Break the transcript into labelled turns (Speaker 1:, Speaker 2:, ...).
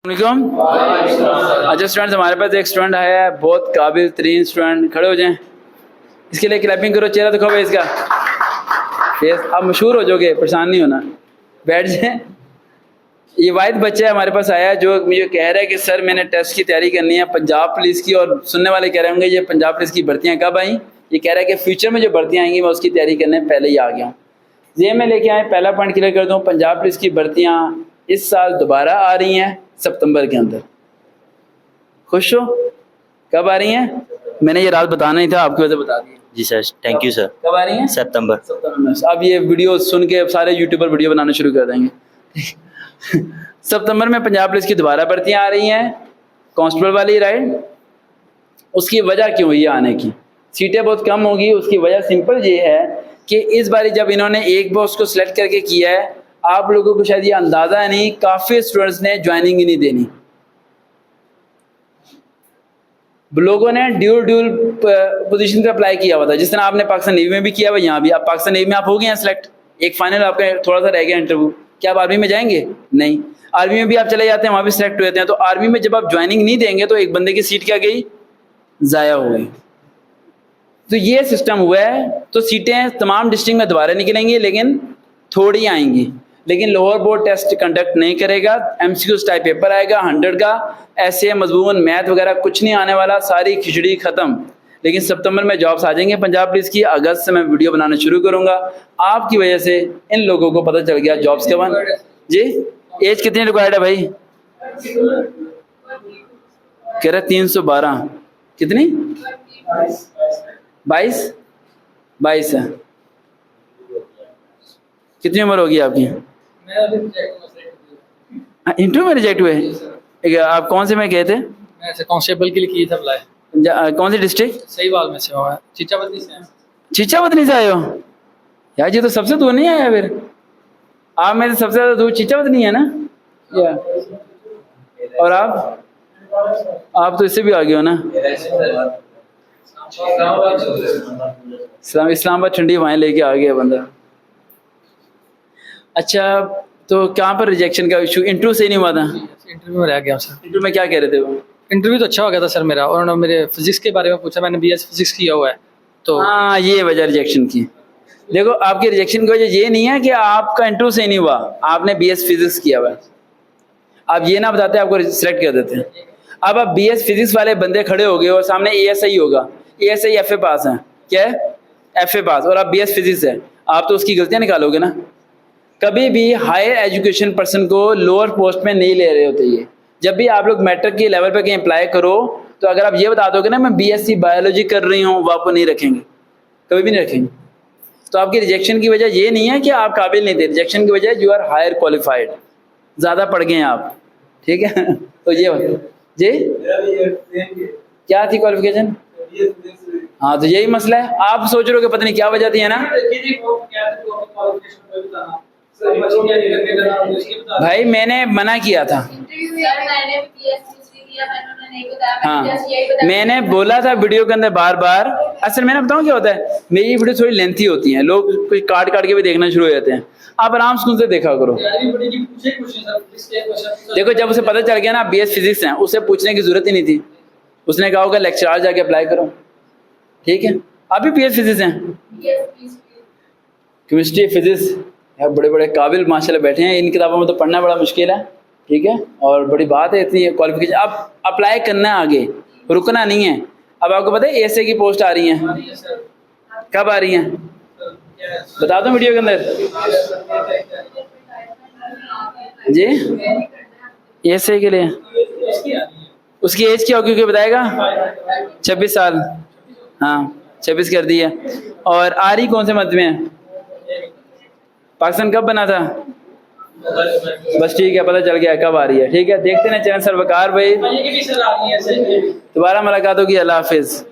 Speaker 1: अच्छा स्टूडेंट्स, हमारे पास एक स्टूडेंट आया है, बहुत काबिल तरीन स्टूडेंट। खड़े हो जाएं, इसके लिए क्लैपिंग करो। चेहरा दिखाओ भाई इसका फेस, आप मशहूर हो जाओगे, परेशान नहीं होना। बैठ जाएं। ये वाहिद बच्चा है हमारे पास आया है जो मुझे कह रहा है कि सर मैंने टेस्ट की तैयारी करनी है पंजाब पुलिस की, और सुनने वाले कह रहे होंगे ये पंजाब पुलिस की भर्तियाँ कब आई। ये कह रहा है कि फ्यूचर में जो भर्तियाँ आएंगी मैं उसकी तैयारी करने पहले ही आ गया हूँ। ये मैं लेके आए, पहला पॉइंट क्लियर कर दूँ, पंजाब पुलिस की भर्तियाँ इस साल दोबारा आ रही हैं सितंबर के अंदर। खुश हो? कब आ रही हैं? मैंने ये रात बताना ही था, आपकी वजह से बता दिया।
Speaker 2: जी सर, थैंक यू सर।
Speaker 1: कब आ रही हैं?
Speaker 2: सितंबर।
Speaker 1: में। अब ये वीडियो सुन के सारे यूट्यूबर वीडियो बनाना शुरू कर देंगे। सितंबर में पंजाब पुलिस की दोबारा भर्तियां आ रही हैं, कांस्टेबल वाली, राइट। उसकी वजह क्यों हुई आने की? सीटें बहुत कम होगी। उसकी वजह सिंपल ये है कि इस बार जब इन्होंने एक बॉक्स को सिलेक्ट करके किया है, आप लोगों को शायद ये अंदाजा नहीं, काफी स्टूडेंट्स ने ज्वाइनिंग ही नहीं देनी। लोगों ने ड्यूल पोजीशन पे अप्लाई किया हुआ था, जिस तरह आपने पाकिस्तान नेवी में भी किया हुआ, यहाँ भी। आप पाकिस्तान नेवी में आप हो गए हैं सिलेक्ट, एक फाइनल आपका थोड़ा सा रह गया इंटरव्यू। क्या आप आर्मी में जाएंगे? नहीं। आर्मी में भी आप चले जाते हैं, वहां भी सिलेक्ट हुए हैं। तो आर्मी में जब आप ज्वाइनिंग नहीं देंगे तो एक बंदे की सीट क्या गई? जाया हो गई। तो ये सिस्टम हुआ है। तो सीटें तमाम डिस्ट्रिक्ट में दोबारा निकलेंगी, लेकिन थोड़ी आएंगी। लेकिन लोअर बोर्ड टेस्ट कंडक्ट नहीं करेगा, एमसीक्यूज टाइप पेपर आएगा 100 का। ऐसे मजमून मैथ वगैरह कुछ नहीं आने वाला, सारी खिचड़ी खत्म। लेकिन सितंबर में जॉब्स आ जाएंगे पंजाब पुलिस की। अगस्त से मैं वीडियो बनाना शुरू करूंगा। आपकी वजह से इन लोगों को पता चल गया जॉब्स के बाद। जी, एज कितनी रिक्वायर्ड है भाई? कह रहे 312। कितनी? 22 है। कितनी उम्र होगी आपकी? इंटरव्यू में रिजेक्ट हुए? आप कौन से में गए थे?
Speaker 3: मैं कांस्टेबल के लिए की था अप्लाई।
Speaker 1: कौन सी डिस्ट्रिक्ट?
Speaker 3: सही बात में से हुआ, चीचावतनी से हैं।
Speaker 1: चीचावतनी से आए हो? यार ये तो सबसे दूर नहीं आया फिर। आप में से सबसे ज्यादा दूर चीचावतनी है ना? या और आप तो इससे भी आगे हो ना। इस्लामाबाद ठंडी हवाएं लेके आ गया बंदा। अच्छा, तो कहाँ पर रिजेक्शन का इशू? इंटरव्यू से ही नहीं हुआ था?
Speaker 3: इंटरव्यू में रह गया सर।
Speaker 1: इंटरव्यू में क्या कह रहे थे वो?
Speaker 3: इंटरव्यू तो अच्छा हो गया था सर मेरा, और उन्होंने मेरे फिजिक्स के बारे में पूछा। मैंने बीएस फिजिक्स किया हुआ है। तो
Speaker 1: हाँ, ये वजह रिजेक्शन की। देखो, आपकी रिजेक्शन की वजह ये नहीं है कि आपका इंटरव्यू से ही नहीं हुआ, आपने बीएस फिजिक्स किया हुआ है। आप ये ना बताते आपको सिलेक्ट कर देते हैं। अब आप बीएस फिजिक्स वाले बंदे खड़े हो गए और सामने एएसआई होगा। एएसआई एफए पास है, क्या है? एफए पास, और आप बीएस फिजिक्स है। आप तो उसकी गलतियां निकालोगे ना। कभी भी हायर एजुकेशन पर्सन को लोअर पोस्ट में नहीं ले रहे होते। ये जब भी आप लोग मैट्रिक के लेवल पे कहीं अप्लाई करो, तो अगर आप ये बता दोगे ना मैं बीएससी बायोलॉजी कर रही हूँ, वो आपको नहीं रखेंगे, कभी भी नहीं रखेंगे। तो आपकी रिजेक्शन की वजह ये नहीं है कि आप काबिल नहीं थे। रिजेक्शन की वजह यू आर हायर क्वालिफाइड, ज़्यादा पढ़ गए हैं आप, ठीक है। तो ये जी क्या थी क्वालिफिकेशन? हाँ, तो यही मसला है। आप सोच रहे हो कि पता नहीं क्या वजह थी, है ना भाई। मैंने मना किया था। हाँ, मैंने बोला था वीडियो के अंदर बार बार। असल मैंने बताऊँ क्या होता है, मेरी वीडियो थोड़ी लेंथी होती है, लोग कुछ काट के भी देखना शुरू हो जाते हैं। आप आराम से देखा करो। देखो, जब उसे पता चल गया ना बीएस फिजिक्स है, उसे पूछने की जरूरत ही नहीं थी। उसने कहा होगा लेक्चरार जाके अप्लाई करो, ठीक है। आप भी बीएस फिजिक्स हैं, केमिस्ट्री फिजिक्स, यार बड़े बड़े काबिल माशाल्लाह बैठे हैं। इन किताबों में तो पढ़ना बड़ा मुश्किल है, ठीक है। और बड़ी बात है इतनी क्वालिफिकेशन। अब अप्लाई करना है, आगे रुकना नहीं है। अब आपको पता है एएसए की पोस्ट आ रही है, कब आ रही है बता दो वीडियो के अंदर जी। एएसए के लिए उसकी एज क्या होगी, क्योंकि बताएगा 26 साल। हाँ, 26 कर दी है। और आ रही कौन से मध्य में है? पाकिस्तान कब बना था? बस ठीक है, पता चल गया कब आ रही है, ठीक है। देखते हैं चैनल सरवकार भाई। दोबारा मुलाकात होगी। अल्लाह हाफिज।